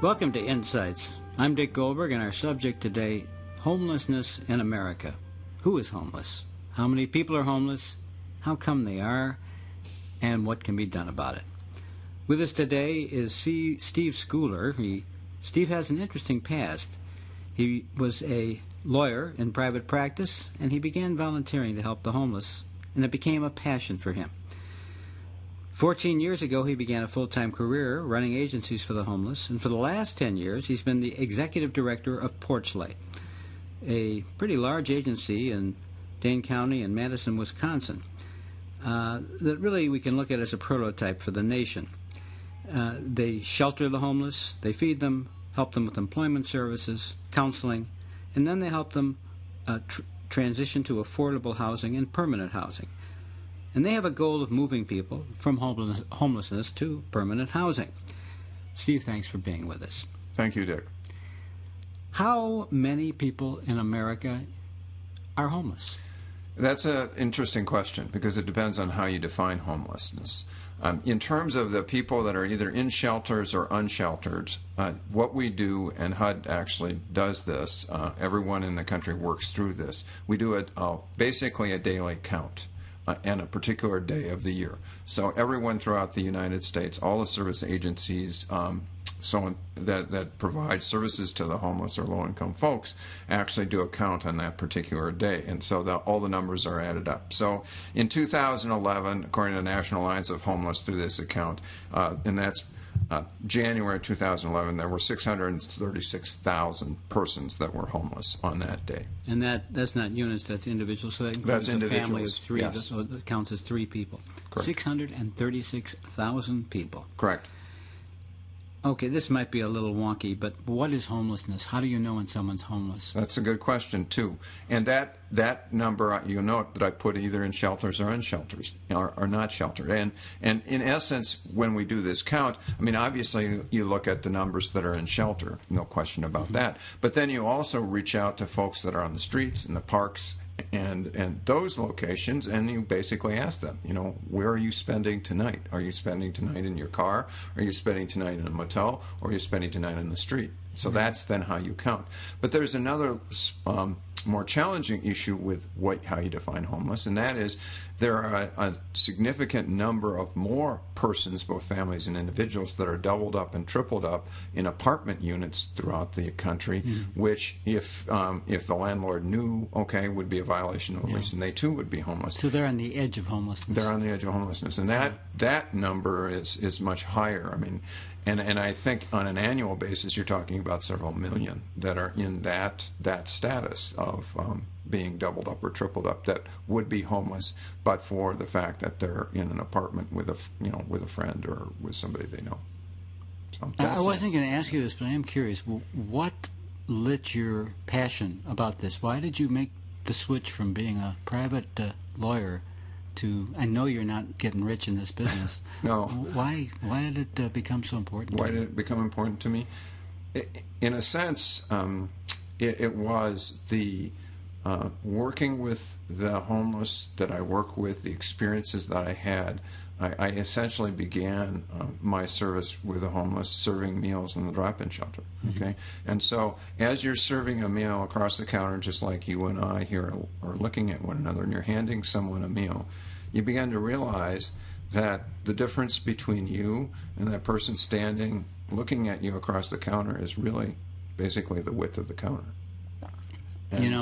Welcome to Insights. I'm Dick Goldberg, and our subject today, homelessness in America. Who is homeless? How many people are homeless? How come they are? And what can be done about it? With us today is Steve Schooler. Steve has an interesting past. He was a lawyer in private practice, and he began volunteering to help the homeless, and it became a passion for him. 14 years ago, he began a full-time career running agencies for the homeless, and for the last 10 years, he's been the executive director of Porchlight, a pretty large agency in Dane County and Madison, Wisconsin, that really we can look at as a prototype for the nation. They shelter the homeless, they feed them, help them with employment services, counseling, and then they help them transition to affordable housing and permanent housing. And they have a goal of moving people from homelessness to permanent housing. Steve, thanks for being with us. Thank you, Dick. How many people in America are homeless? That's an interesting question because it depends on how you define homelessness. In terms of the people that are either in shelters or unsheltered, what we do, and HUD actually does this, everyone in the country works through this, we do basically a daily count. And a particular day of the year. So everyone throughout the United States, all the service agencies that provide services to the homeless or low-income folks actually do a count on that particular day. And so all the numbers are added up. So in 2011, according to the National Alliance of Homeless through this account, and that's January 2011, there were 636,000 persons that were homeless on that day. And that's not units, that's individuals. So that includes a family of three. Yes. So it counts as 3 people. Correct. 636,000 people. Correct. Okay, this might be a little wonky, but what is homelessness? How do you know when someone's homeless? That's a good question, too. And that number, you note that I put either in shelters or unshelters, or not sheltered. And in essence, when we do this count, I mean, obviously you look at the numbers that are in shelter, no question about that. But then you also reach out to folks that are on the streets, in the parks, and those locations, and you basically ask them, where are you spending tonight? Are you spending tonight in your car? Are you spending tonight in a motel? Or are you spending tonight in the street? So that's then how you count. But there's another more challenging issue with how you define homeless, and that is there are a significant number of more persons, both families and individuals, that are doubled up and tripled up in apartment units throughout the country, which if the landlord knew, would be a violation of the lease, and they too would be homeless. So they're on the edge of homelessness. They're on the edge of homelessness, and that number is much higher. I mean, and I think on an annual basis, you're talking about several million that are in that status of being doubled up or tripled up that would be homeless, but for the fact that they're in an apartment with a friend or with somebody they know. So I wasn't going to ask you this, but I am curious. What lit your passion about this? Why did you make the switch from being a private lawyer to, I know you're not getting rich in this business. No. Why did it become so important? Why did it become important to me? In a sense, it was the working with the homeless that I work with, the experiences that I had. I essentially began my service with the homeless serving meals in the drop-in shelter. Okay, and so as you're serving a meal across the counter, just like you and I here are looking at one another, and you're handing someone a meal, you begin to realize that the difference between you and that person standing looking at you across the counter is really basically the width of the counter. And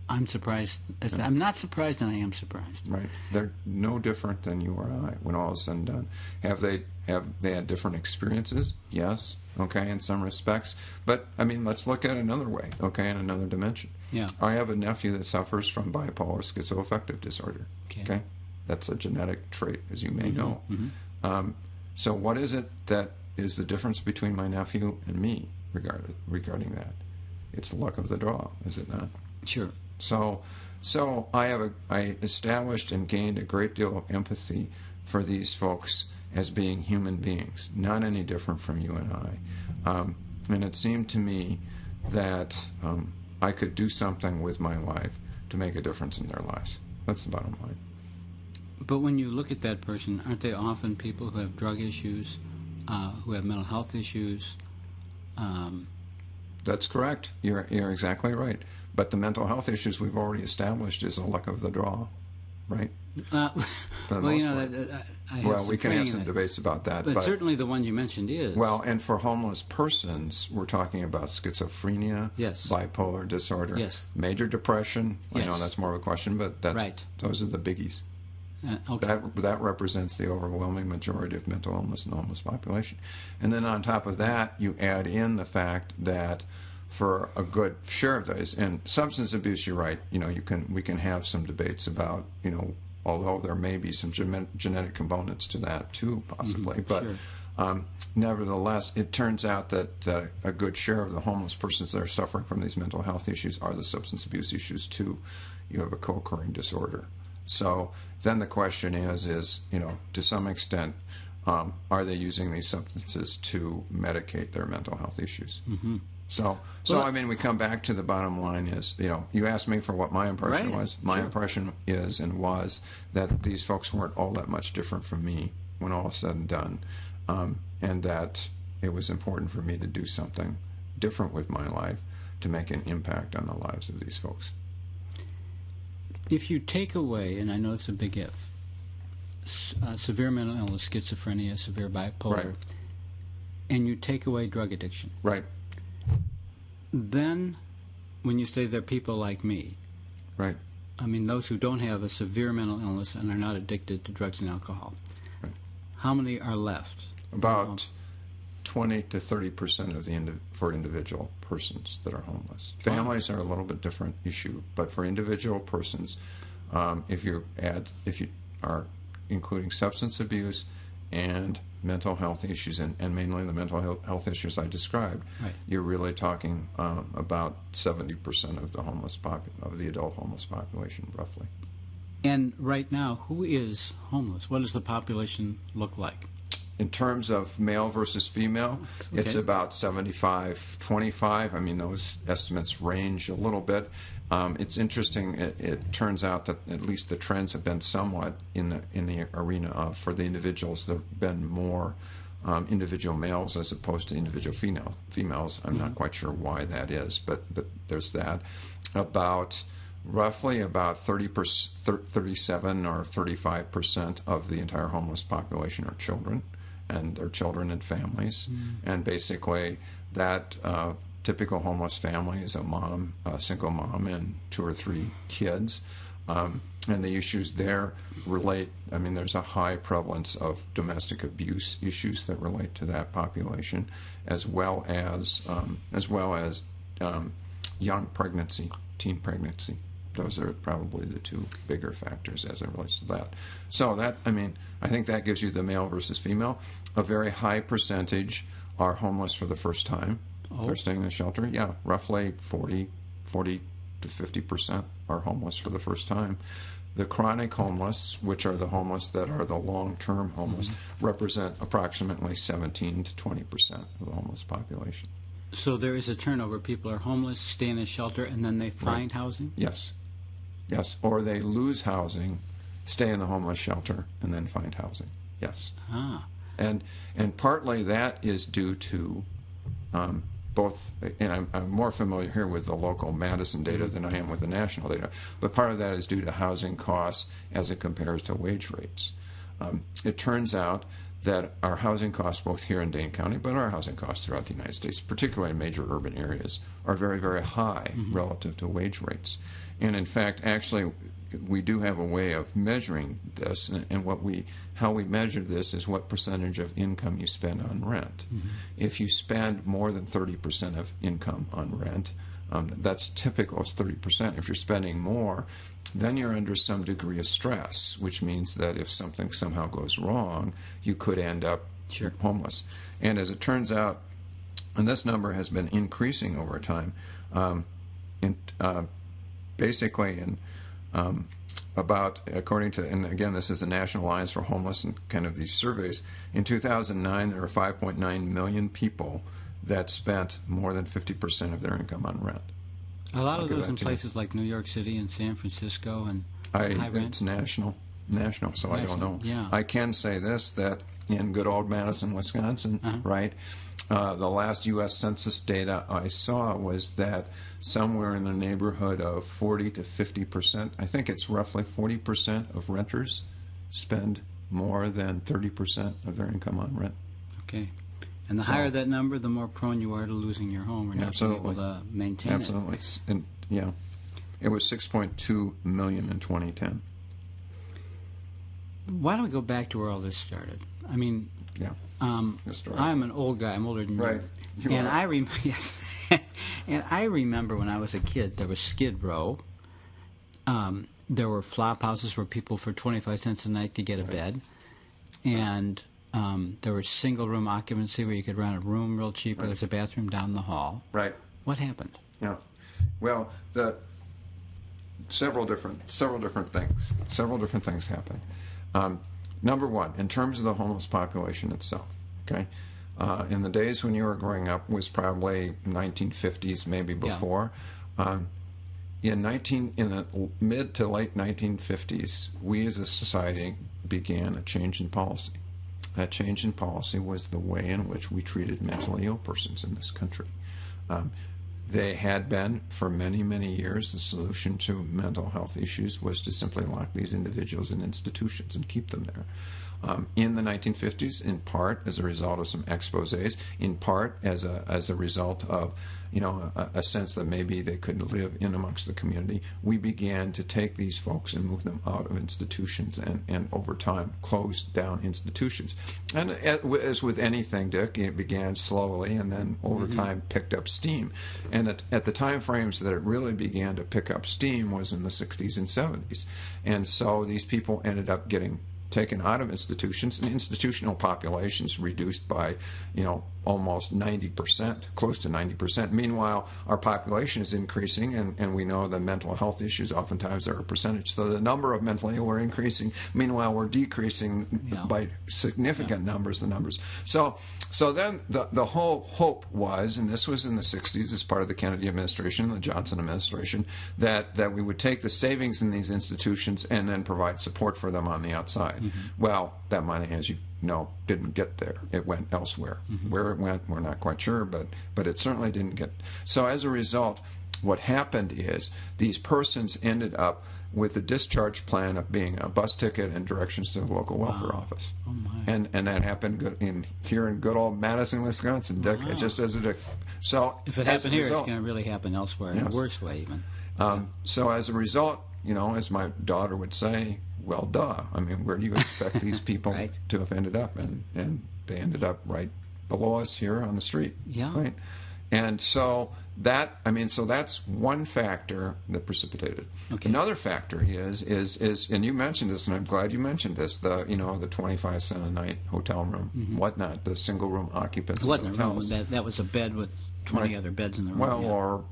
I'm surprised. I'm not surprised, and I am surprised. Right. They're no different than you or I when all is said and done. Have they had different experiences? Yes. Okay, in some respects. But, I mean, let's look at it another way, in another dimension. Yeah. I have a nephew that suffers from bipolar schizoaffective disorder. Okay? That's a genetic trait, as you may know. So what is it that is the difference between my nephew and me regarding that? It's the luck of the draw, is it not? Sure. So I established and gained a great deal of empathy for these folks as being human beings, not any different from you and I. And it seemed to me that I could do something with my life to make a difference in their lives. That's the bottom line. But when you look at that person, aren't they often people who have drug issues, who have mental health issues. That's correct. You're exactly right. But the mental health issues we've already established is a luck of the draw, right? Well, you know, I have well, some we can have training some in it. debates about that. But certainly the one you mentioned is. Well, and for homeless persons, we're talking about schizophrenia, yes, bipolar disorder, yes, major depression. Yes. I know that's more of a question, but that's right. Those are the biggies. Okay. That represents the overwhelming majority of mental illness in the homeless population. And then on top of that, you add in the fact that for a good share of those, and substance abuse, you're right. You know, we can have some debates about, you know, although there may be some genetic components to that too, possibly. But sure. Nevertheless, it turns out that a good share of the homeless persons that are suffering from these mental health issues are the substance abuse issues too. You have a co-occurring disorder. So then the question is, you know, to some extent, are they using these substances to medicate their mental health issues? Mm-hmm. So I mean, we come back to the bottom line is, you know, you asked me for what my impression was. My impression is and was that these folks weren't all that much different from me when all is said and done, and that it was important for me to do something different with my life to make an impact on the lives of these folks. If you take away, and I know it's a big if, severe mental illness, schizophrenia, severe bipolar, right, and you take away drug addiction, right, then when you say they're people like me, right, I mean those who don't have a severe mental illness and are not addicted to drugs and alcohol, right, how many are left? About 20 to 30% of for individual persons that are homeless. Families are a little bit different issue, but for individual persons, if you are including substance abuse and mental health issues, and mainly the mental health issues I described, right, you're really talking about 70% of the of the adult homeless population, roughly. And right now, who is homeless? What does the population look like? In terms of male versus female, it's about 75-25. I mean, those estimates range a little bit. It's interesting. It turns out that at least the trends have been somewhat in the arena of, for the individuals, there have been more individual males as opposed to individual females. I'm not quite sure why that is, but there's that. Roughly about 37 or 35% of the entire homeless population are children, and their children and families. And basically that typical homeless family is a single mom and 2 or 3 kids. And the issues there relate, I mean, there's a high prevalence of domestic abuse issues that relate to that population, as well as young pregnancy, teen pregnancy. Those are probably the 2 bigger factors as it relates to that. So that, I mean, I think that gives you the male versus female. A very high percentage are homeless for the first time. They're staying in the shelter. Yeah, roughly 40 to 50% are homeless for the first time. The chronic homeless, which are the homeless that are the long-term homeless, represent approximately 17 to 20% of the homeless population. So there is a turnover. People are homeless, stay in a shelter, and then they find housing? Yes. Yes. Or they lose housing, stay in the homeless shelter, and then find housing. Yes. Ah. And partly that is due to both, and I'm more familiar here with the local Madison data than I am with the national data, but part of that is due to housing costs as it compares to wage rates. It turns out that our housing costs, both here in Dane County, but our housing costs throughout the United States, particularly in major urban areas, are very, very high relative to wage rates. And in fact, actually, we do have a way of measuring this, and how we measure this is what percentage of income you spend on rent. If you spend more than 30% of income on rent, that's typical, it's 30%. If you're spending more, then you're under some degree of stress, which means that if something somehow goes wrong, you could end up homeless. And as it turns out, and this number has been increasing over time, according to, and again, this is the National Alliance for Homeless and kind of these surveys, in 2009 there were 5.9 million people that spent more than 50% of their income on rent. A lot of those in places like New York City and San Francisco and high rent. It's national, so I don't know. Yeah. I can say this, that in good old Madison, Wisconsin, right? The last U.S. Census data I saw was that somewhere in the neighborhood of 40 to 50%, I think it's roughly 40% of renters spend more than 30% of their income on rent. Okay. And the higher that number, the more prone you are to losing your home or not being able to maintain it. Absolutely. And, yeah. It was 6.2 million in 2010. Why don't we go back to where all this started? I mean, I'm an old guy. I'm older than you. Right. And I remember, yes. And I remember when I was a kid, there was Skid Row. There were flop houses where people for 25 cents a night could get a bed. And there was single-room occupancy where you could rent a room real cheap. Right. There's a bathroom down the hall. Right. What happened? Yeah. Well, several different things happened. Number one, in terms of the homeless population itself, okay, in the days when you were growing up was probably 1950s, maybe before. In the mid to late 1950s, we as a society began a change in policy. That change in policy was the way in which we treated mentally ill persons in this country. They had been, for many, many years, the solution to mental health issues was to simply lock these individuals in institutions and keep them there. In the 1950s, in part as a result of some exposés, in part as a result of a sense that maybe they could live in amongst the community, we began to take these folks and move them out of institutions and over time close down institutions. And as with anything, Dick, it began slowly and then over time picked up steam. And at the time frames that it really began to pick up steam was in the 60s and 70s. And so these people ended up getting taken out of institutions, and institutional populations reduced by, almost 90%, close to 90%. Meanwhile, our population is increasing, and we know the mental health issues oftentimes are a percentage. So the number of mentally ill are increasing. Meanwhile, we're decreasing by significant numbers. So then the whole hope was, and this was in the 60s as part of the Kennedy administration, the Johnson administration, that we would take the savings in these institutions and then provide support for them on the outside. Well, that money, as you know, didn't get there. It went elsewhere. Where it went, we're not quite sure, but it certainly didn't get. So as a result, what happened is these persons ended up with a discharge plan of being a bus ticket and directions to the local welfare office. Oh my. And that happened here in good old Madison, Wisconsin, Dick, just as it. So if it happened here, it's going to really happen elsewhere in a worse way even. So as a result, as my daughter would say, well, duh. I mean, where do you expect these people to have ended up? And they ended up right below us here on the street. Yeah. Right. And so that's one factor that precipitated. Okay. Another factor is, and you mentioned this, and I'm glad you mentioned this. The 25 cent a night hotel room, whatnot, the single room occupancy. It wasn't hotels. a room. That was a bed with 20 other beds in the room. Well, or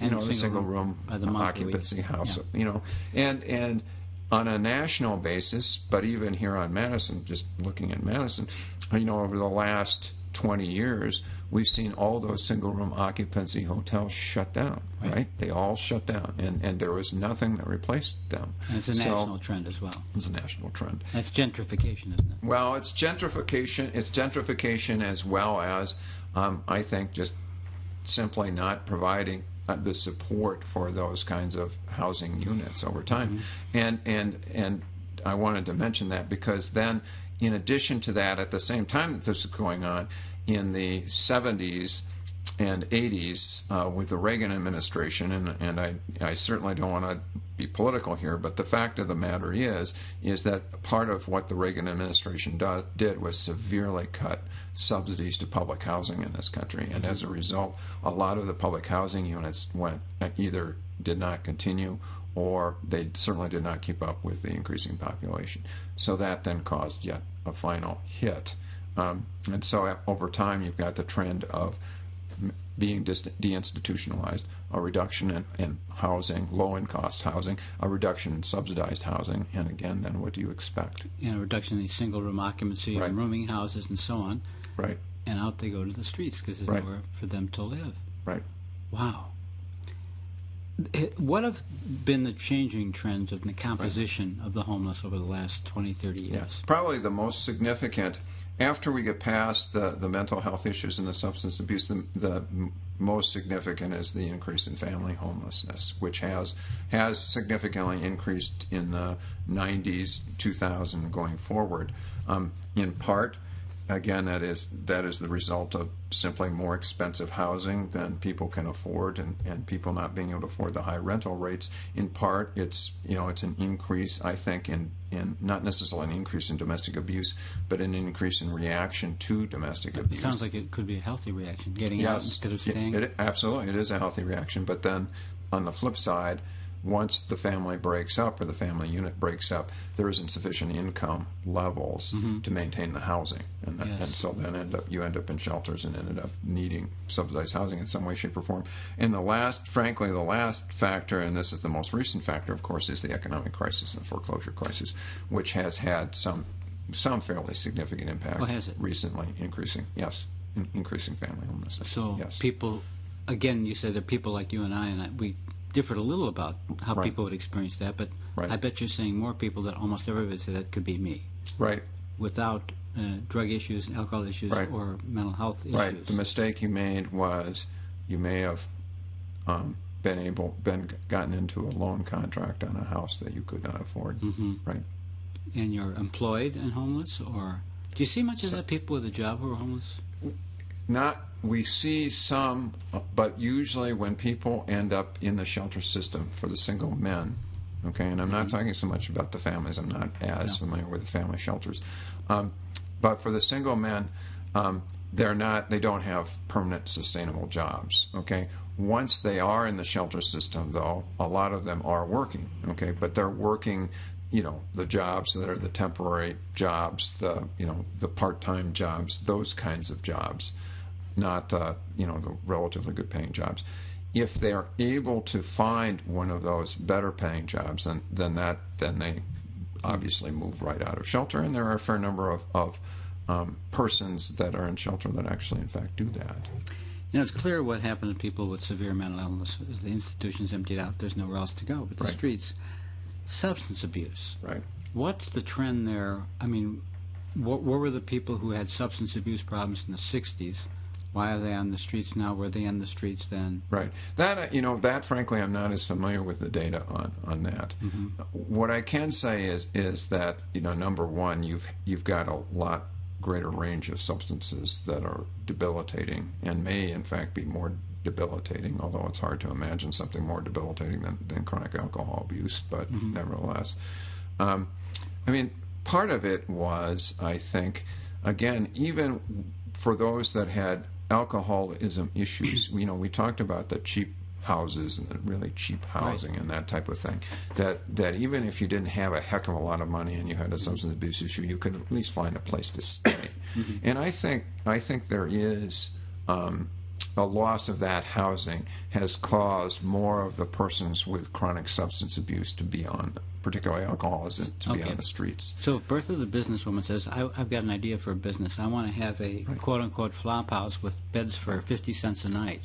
the single room occupancy house. And on a national basis, but even here on Madison, just looking at Madison, over the last 20 years, we've seen all those single-room occupancy hotels shut down, right? They all shut down, and there was nothing that replaced them. And it's a national trend as well. It's a national trend. That's gentrification, isn't it? Well, it's gentrification. It's gentrification as well as, I think, just simply not providing the support for those kinds of housing units over time. And I wanted to mention that because then, in addition to that, at the same time that this is going on, in the 70s and 80s with the Reagan administration, and I certainly don't want to be political here, but the fact of the matter is that part of what the Reagan administration did was severely cut subsidies to public housing in this country, and as a result, a lot of the public housing units either did not continue or they certainly did not keep up with the increasing population. So that then caused yet a final hit. And so over time, you've got the trend of being deinstitutionalized, a reduction in housing, low-in-cost housing, a reduction in subsidized housing, and again, then what do you expect? And a reduction in the single-room occupancy and rooming houses and so on. Right. And out they go to the streets because there's nowhere for them to live. Right. Wow. What have been the changing trends of the composition of the homeless over the last 20, 30 years? Yeah. Probably the most significant after we get past the mental health issues and the substance abuse, the most significant is the increase in family homelessness, which has significantly increased in the 90s, 2000 going forward. In part, again, that is the result of simply more expensive housing than people can afford, and people not being able to afford the high rental rates. In part, it's an increase, I think, in not necessarily an increase in domestic abuse, but an increase in reaction to domestic abuse. It sounds like it could be a healthy reaction, getting out instead of staying. Absolutely, it is a healthy reaction. But then, on the flip side, once the family breaks up or the family unit breaks up, there isn't sufficient income levels to maintain the housing, and so then you end up in shelters and ended up needing subsidized housing in some way, shape, or form. And the last factor, and this is the most recent factor, of course, is the economic crisis and the foreclosure crisis, which has had some fairly significant impact. Oh, has it? Recently, increasing family homelessness. So yes. People, again, you said that people like you and I, we differed a little about how people would experience that, but I bet you're saying more people that almost everybody said that could be me. Right. Without drug issues, alcohol issues, or mental health issues. Right. The mistake you made was you may have gotten into a loan contract on a house that you could not afford. Right. And you're employed and homeless, or do you see much of that people with a job who are homeless? We see some, but usually when people end up in the shelter system for the single men, okay, and I'm not talking so much about the families, I'm not as familiar with the family shelters, but for the single men, they don't have permanent sustainable jobs, okay. Once they are in the shelter system, though, a lot of them are working, okay, but they're working, the jobs that are the temporary jobs, the part-time jobs, those kinds of jobs, not the relatively good paying jobs. If they are able to find one of those better paying jobs, then they obviously move right out of shelter, and there are a fair number of persons that are in shelter that actually in fact do that. It's clear what happened to people with severe mental illness is the institutions emptied out. There's nowhere else to go but the streets. Substance abuse. Right. What's the trend there? I mean, what were the people who had substance abuse problems in the 60s? Why are they on the streets now? Were they on the streets then? Right. That frankly, I'm not as familiar with the data on that. What I can say is that number one, you've got a lot greater range of substances that are debilitating and may in fact be more debilitating, although it's hard to imagine something more debilitating than chronic alcohol abuse, but nevertheless. Part of it was, I think, again, even for those that had alcoholism issues, we talked about the cheap houses and the really cheap housing and that type of thing, that even if you didn't have a heck of a lot of money and you had a substance abuse issue, you could at least find a place to stay. And I think there is a loss of that housing has caused more of the persons with chronic substance abuse to be on, particularly alcoholism, to be on the streets. So if Bertha the businesswoman says, I've got an idea for a business, I want to have a quote-unquote flop house with beds for 50 cents a night,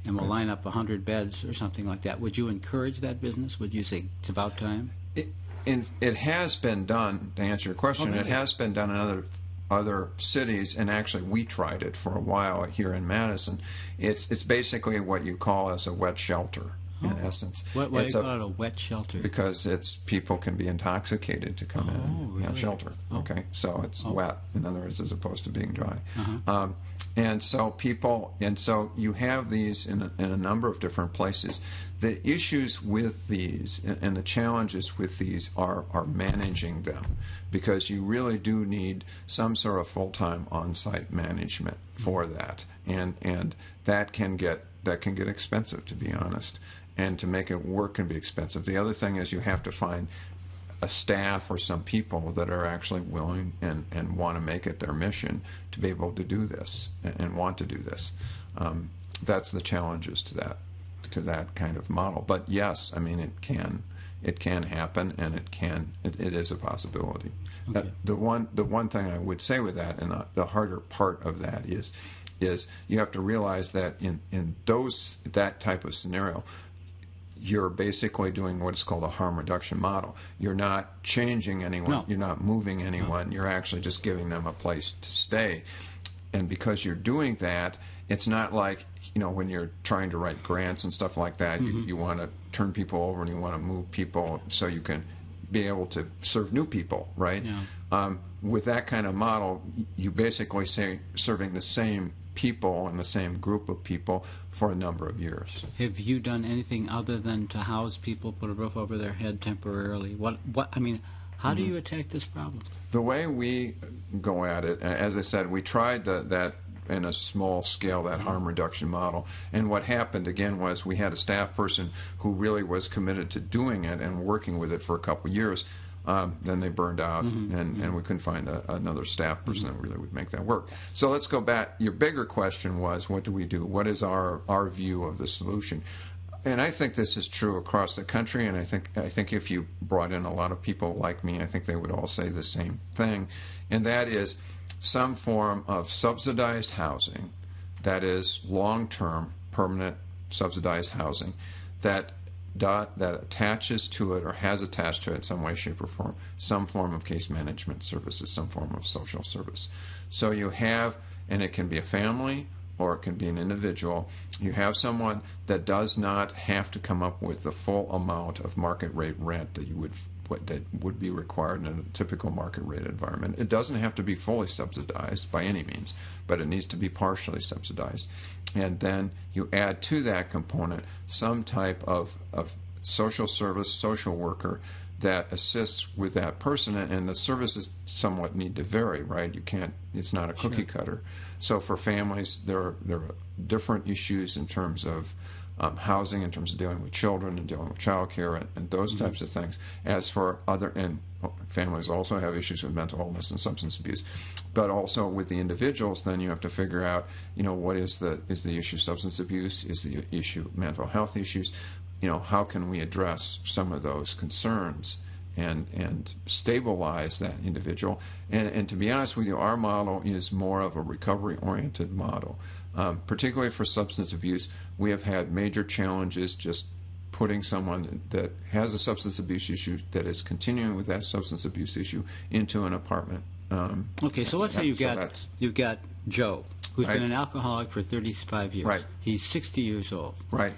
and we'll line up 100 beds or something like that, would you encourage that business? Would you say it's about time? It has been done, to answer your question, it has been done in other cities, and actually we tried it for a while here in Madison. It's basically what you call as a wet shelter. In essence, why do you call it a wet shelter? Because people can be intoxicated to come in and have shelter. Okay, so it's wet. In other words, as opposed to being dry. And so you have these in a number of different places. The issues with these and the challenges with these are managing them, because you really do need some sort of full-time on-site management for that, and that can get expensive, to be honest. And to make it work can be expensive. The other thing is you have to find a staff or some people that are actually willing and want to make it their mission to be able to do this and want to do this. That's the challenges to that kind of model. But yes, it can happen, and it is a possibility. Okay. The one thing I would say with that, and the harder part of that is you have to realize that in that type of scenario, you're basically doing what is called a harm reduction model. You're not changing anyone. No. You're not moving anyone. You're actually just giving them a place to stay. And because you're doing that, it's not like, when you're trying to write grants and stuff like that, you want to turn people over and you want to move people so you can be able to serve new people, right? Yeah. With that kind of model, you basically say serving the same people and the same group of people for a number of years. Have you done anything other than to house people, put a roof over their head temporarily? How do you attack this problem? The way we go at it, as I said, we tried that in a small scale, that harm reduction model. And what happened, again, was we had a staff person who really was committed to doing it and working with it for a couple of years. Then they burned out, and we couldn't find another staff person that really would make that work. So let's go back. Your bigger question was, what do we do? What is our view of the solution? And I think this is true across the country, and I think if you brought in a lot of people like me, I think they would all say the same thing, and that is some form of subsidized housing, that is long-term, permanent subsidized housing, that attaches to it or has attached to it in some way, shape, or form some form of case management services, some form of social service. So you have, and it can be a family or it can be an individual, you have someone that does not have to come up with the full amount of market rate rent that would be required in a typical market rate environment. It doesn't have to be fully subsidized by any means, but it needs to be partially subsidized. And then you add to that component some type of social service, social worker that assists with that person, and the services somewhat need to vary, right? It's not a cookie cutter. So for families, there are different issues in terms of housing, in terms of dealing with children and dealing with child care and those types of things. As for and families also have issues with mental illness and substance abuse, but also with the individuals, then you have to figure out, what is the issue substance abuse, is the issue mental health issues, how can we address some of those concerns and stabilize that individual. And to be honest with you, our model is more of a recovery-oriented model. Particularly for substance abuse, we have had major challenges just putting someone that has a substance abuse issue that is continuing with that substance abuse issue into an apartment. Okay, so let's say you've got Joe, who's been an alcoholic for 35 years. Right. He's 60 years old. Right.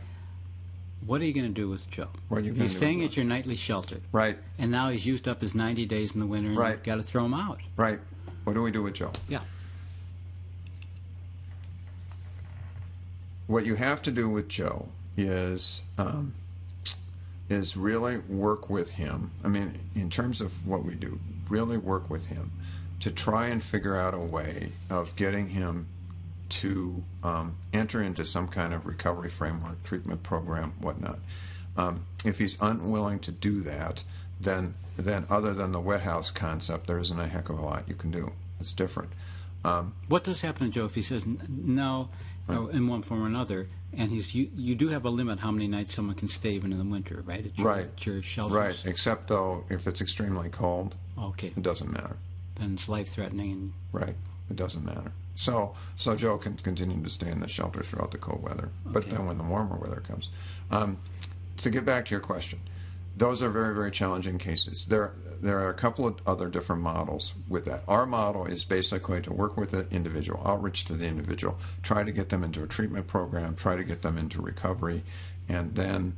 What are you going to do with Joe? What are you He's staying at your nightly shelter. Right. And now he's used up his 90 days in the winter, and you've got to throw him out. Right. What do we do with Joe? Yeah. What you have to do with Joe is really work with him. I mean, in terms of what we do, really work with him to try and figure out a way of getting him to enter into some kind of recovery framework, treatment program, whatnot. If he's unwilling to do that, then other than the wet house concept, there isn't a heck of a lot you can do. It's different. What does happen to Joe if he says no in one form or another, and you do have a limit how many nights someone can stay even in the winter, right? At your shelters. Right, except though if it's extremely cold, it doesn't matter. Then it's life-threatening. Right, it doesn't matter. So Joe can continue to stay in the shelter throughout the cold weather, but then when the warmer weather comes. To get back to your question, those are very, very challenging cases. There are a couple of other different models with that. Our model is basically to work with the individual, outreach to the individual, try to get them into a treatment program, try to get them into recovery, and then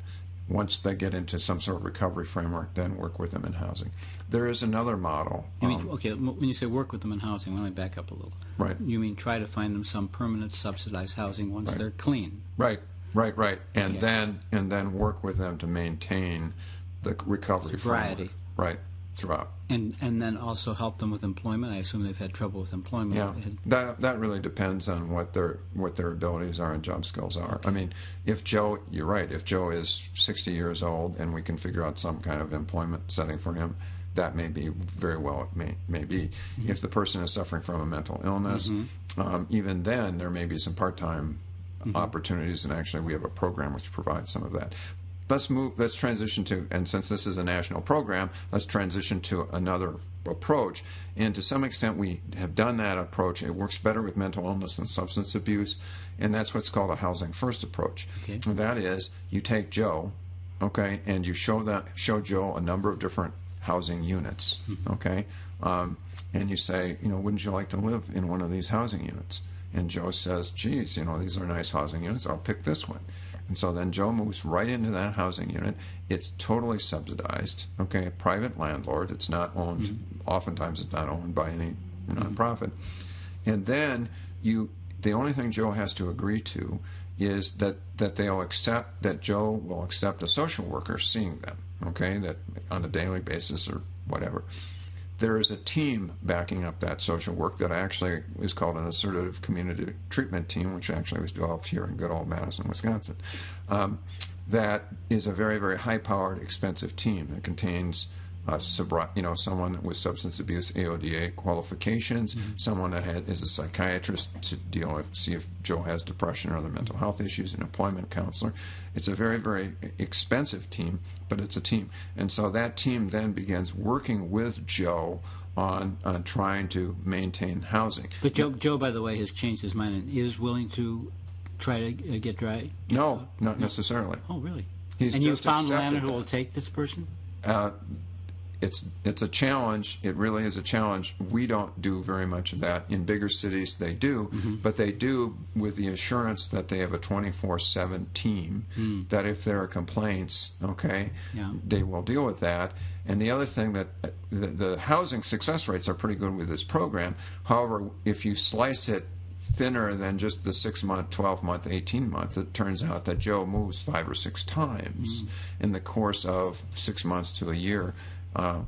once they get into some sort of recovery framework, then work with them in housing. There is another model. You mean, when you say work with them in housing, let me back up a little. Right. You mean try to find them some permanent subsidized housing once they're clean. Right. And then work with them to maintain the recovery sobriety. Right, throughout. And then also help them with employment. I assume they've had trouble with employment. Yeah, that really depends on what their abilities are and job skills are. Okay. I mean, if Joe, you're right, if Joe is 60 years old and we can figure out some kind of employment setting for him, that may be very well, it may be. Mm-hmm. If the person is suffering from a mental illness, even then there may be some part-time opportunities, and actually we have a program which provides some of that. Let's transition to, and since this is a national program, let's transition to another approach. And to some extent we have done that approach. It works better with mental illness and substance abuse, and that's what's called a housing first approach. Okay. And that is, you take Joe, okay, and you show Joe a number of different housing units, okay, and you say, wouldn't you like to live in one of these housing units? And Joe says, geez, these are nice housing units. I'll pick this one. And so then Joe moves right into that housing unit. It's totally subsidized, okay, a private landlord. It's not owned, oftentimes it's not owned by any nonprofit. And then the only thing Joe has to agree to is that Joe will accept a social worker seeing them, okay, that on a daily basis or whatever. There is a team backing up that social work that actually is called an assertive community treatment team, which actually was developed here in good old Madison, Wisconsin. That is a very, very high-powered, expensive team that contains someone with substance abuse AODA qualifications, someone that is a psychiatrist to see if Joe has depression or other mental health issues, an employment counselor. It's a very, very expensive team, but it's a team. And so that team then begins working with Joe on trying to maintain housing. But Joe, by the way, has changed his mind and is willing to try to get dry? No, not necessarily. Oh, really? He's and you found a accepted landlord who will take this person? It's a challenge. It really is a challenge. We don't do very much of that. In bigger cities, they do, but they do with the assurance that they have a 24/7 team. That if there are complaints, okay, they will deal with that. And the other thing that the housing success rates are pretty good with this program. However, if you slice it thinner than just the 6-month, 12-month, 18-month, it turns out that Joe moves 5 or 6 times in the course of 6 months to a year.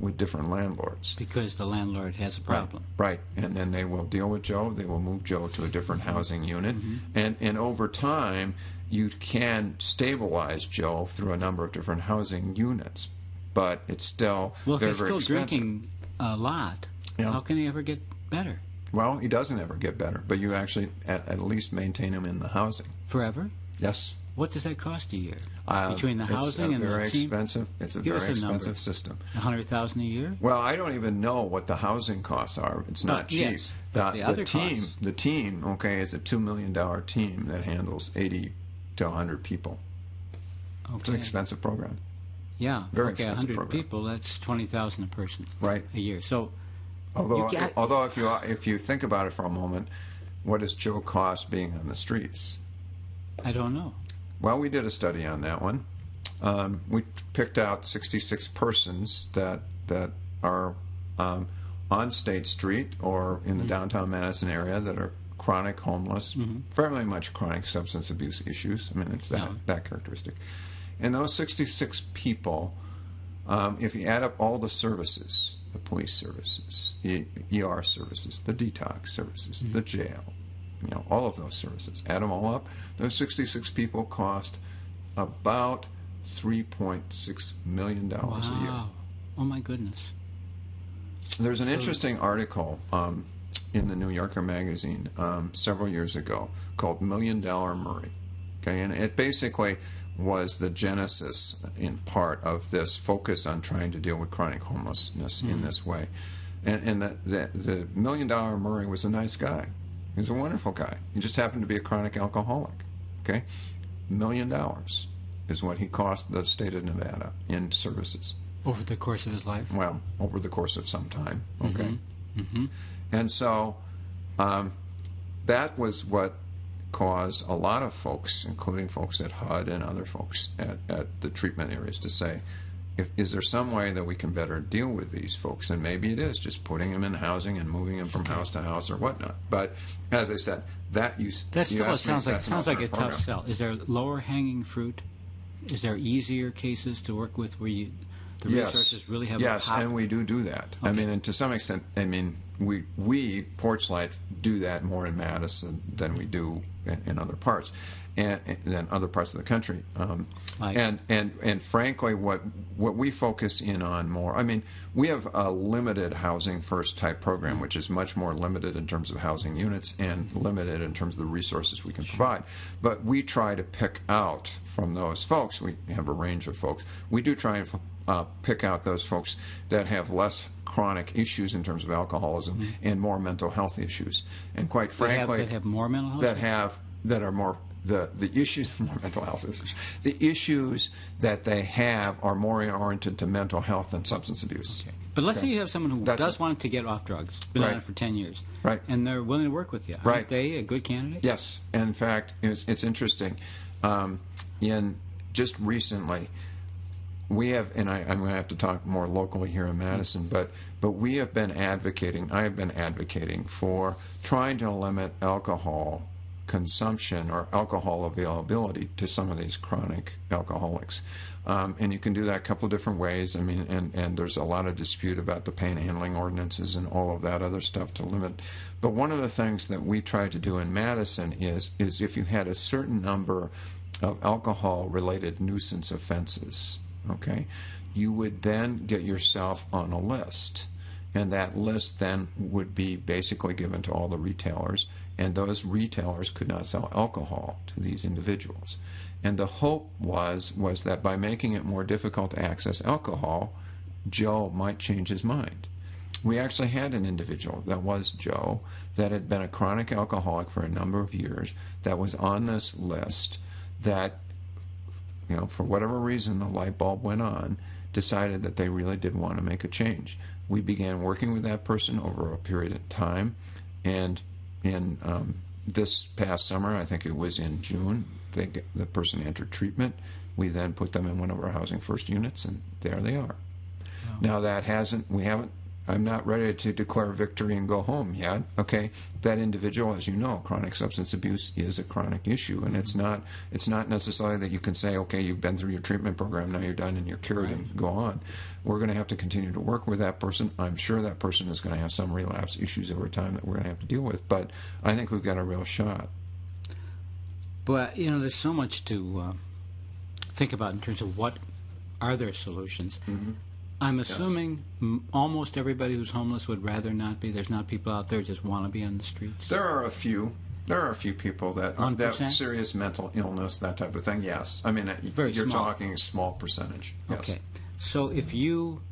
With different landlords. Because the landlord has a problem. Right. And then they will deal with Joe. They will move Joe to a different housing unit. And over time, you can stabilize Joe through a number of different housing units. But it's still well, very, if he's still drinking a lot, how can he ever get better? Well, he doesn't ever get better. But you actually at least maintain him in the housing. Forever? Yes. What does that cost a year? Between the housing and the team? It's a very expensive system. $100,000 a year? Well, I don't even know what the housing costs are. It's not cheap. Yes, the team, okay, is a $2 million team that handles 80 to 100 people. Okay. It's an expensive program. Yeah. Very okay, expensive 100 program. people, that's $20,000 a person. Right. A year. So, although if you think about it for a moment, what does Joe cost being on the streets? I don't know. Well, we did a study on that one. We picked out 66 persons that are on State Street or in the downtown Madison area that are chronic homeless, fairly much chronic substance abuse issues. I mean, it's that characteristic. And those 66 people, if you add up all the services, the police services, the ER services, the detox services, the jail, all of those services, add them all up, those 66 people cost about $3.6 million a year. Oh, my goodness. There's an interesting article in the New Yorker magazine several years ago called $1 Million Murray. Okay, and it basically was the genesis, in part, of this focus on trying to deal with chronic homelessness in this way. And the $1 Million Murray was a nice guy. He's a wonderful guy. He just happened to be a chronic alcoholic. Okay, $1 million is what he cost the state of Nevada in services. Over the course of his life? Well, over the course of some time. Okay, and so that was what caused a lot of folks, including folks at HUD and other folks at the treatment areas, to say, is there some way that we can better deal with these folks? And maybe it is just putting them in housing and moving them from house to house or whatnot. But as I said, sounds like a tough sell. Is there lower hanging fruit? Is there easier cases to work with where the resources really have a pop? And we do that. Okay. I mean, and to some extent, we Porchlight do that more in Madison than we do in other parts. And than other parts of the country, and frankly, what we focus in on more. I mean, we have a limited housing first type program, which is much more limited in terms of housing units and limited in terms of the resources we can provide. But we try to pick out from those folks. We have a range of folks. We do try and pick out those folks that have less chronic issues in terms of alcoholism and more mental health issues. And quite frankly, that have more mental health. that are more the issues, more mental health issues, the issues that they have are more oriented to mental health than substance abuse. Okay. But let's say you have someone who does want to get off drugs, been on it for 10 years, and they're willing to work with you. Aren't they a good candidate? Yes. In fact, it's interesting. In just recently, we have, and I'm going to have to talk more locally here in Madison, but we have been advocating, I have been advocating for trying to limit alcohol consumption or alcohol availability to some of these chronic alcoholics. And you can do that a couple of different ways. I mean, and there's a lot of dispute about the pain handling ordinances and all of that other stuff to limit. But one of the things that we try to do in Madison is if you had a certain number of alcohol-related nuisance offenses, okay, you would then get yourself on a list. And that list then would be basically given to all the retailers, and those retailers could not sell alcohol to these individuals. And the hope was that by making it more difficult to access alcohol, Joe might change his mind. We actually had an individual, that was Joe, that had been a chronic alcoholic for a number of years, that was on this list, that, you know, for whatever reason the light bulb went on, decided that they really did want to make a change. We began working with that person over a period of time, and in this past summer, I think it was in June, the person entered treatment. We then put them in one of our Housing First units, and there they are. Wow. Now I'm not ready to declare victory and go home yet. Okay, that individual, as you know, chronic substance abuse is a chronic issue, and it's not necessarily that you can say, okay, you've been through your treatment program, now you're done and you're cured, and go on. We're going to have to continue to work with that person. I'm sure that person is going to have some relapse issues over time that we're going to have to deal with, but I think we've got a real shot. But, you know, there's so much to think about in terms of what are their solutions. Mm-hmm. I'm assuming almost everybody who's homeless would rather not be. There's not people out there who just want to be on the streets. There are a few people that have serious mental illness, that type of thing. Yes, I mean you're talking a small percentage. Yes. Okay, so if you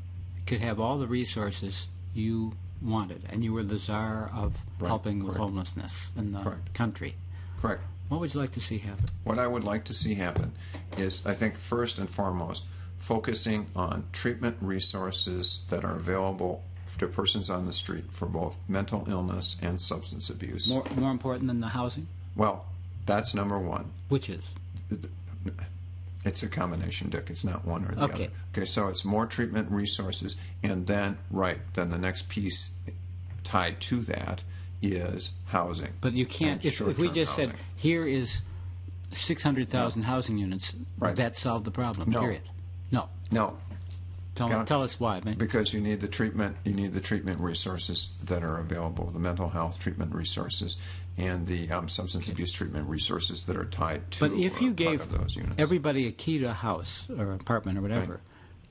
could have all the resources you wanted, and you were the czar of helping with homelessness in the country, correct. What would you like to see happen? What I would like to see happen is, I think, first and foremost, focusing on treatment resources that are available to persons on the street for both mental illness and substance abuse. More important than the housing? Well, that's number one. Which is? It's a combination, Dick. It's not one or the other. Okay, so it's more treatment resources, and then the next piece tied to that is housing. But you can't, if we just said, here is 600,000 housing units, that solved the problem, period. No. Tell us why. Man. Because you need the treatment resources that are available, the mental health treatment resources, and the substance abuse treatment resources that are tied to. But if you gave those units, everybody a key to a house or apartment or whatever,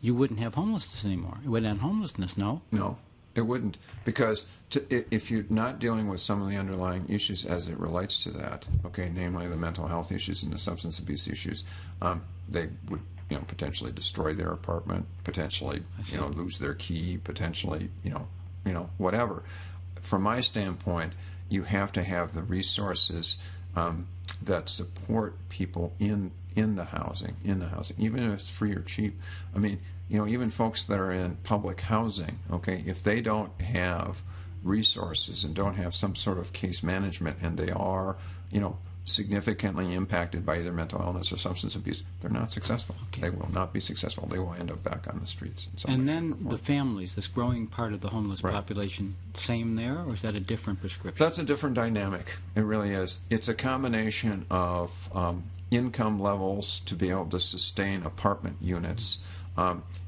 you wouldn't have homelessness anymore. It wouldn't have homelessness, no? No, it wouldn't, because if you're not dealing with some of the underlying issues as it relates to that, okay, namely the mental health issues and the substance abuse issues, they would potentially destroy their apartment, potentially lose their key, potentially whatever. From my standpoint, you have to have the resources that support people in the housing, even if it's free or cheap. I mean, even folks that are in public housing, okay, if they don't have resources and don't have some sort of case management, and they are, significantly impacted by either mental illness or substance abuse, they're not successful. Okay. They will not be successful. They will end up back on the streets. And then the families, this growing part of the homeless population, same there, or is that a different prescription? That's a different dynamic. It really is. It's a combination of income levels to be able to sustain apartment units.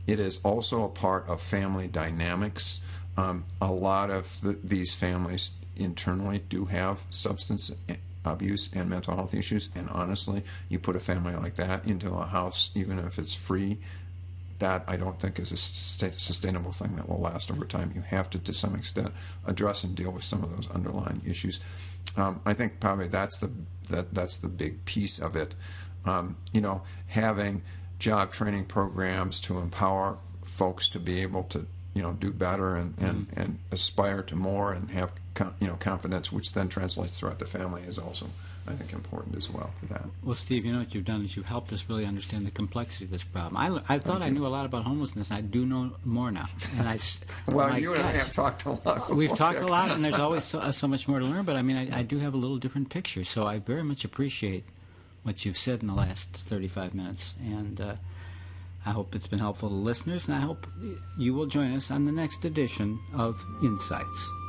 It is also a part of family dynamics. A lot of these families internally do have substance abuse and mental health issues, and honestly, you put a family like that into a house, even if it's free, that I don't think is a sustainable thing that will last over time. You have to some extent, address and deal with some of those underlying issues. I think probably that's the big piece of it. Having job training programs to empower folks to be able to do better and aspire to more and have confidence, which then translates throughout the family, is also I think, important as well for that. Well, Steve, you know what you've done is you've helped us really understand the complexity of this problem. I thought I knew a lot about homelessness, and I do know more now. And Well, you and I have talked a lot. We've talked a lot, and there's always so much more to learn, but I mean, I do have a little different picture, so I very much appreciate what you've said in the last 35 minutes, and I hope it's been helpful to listeners, and I hope you will join us on the next edition of Insights.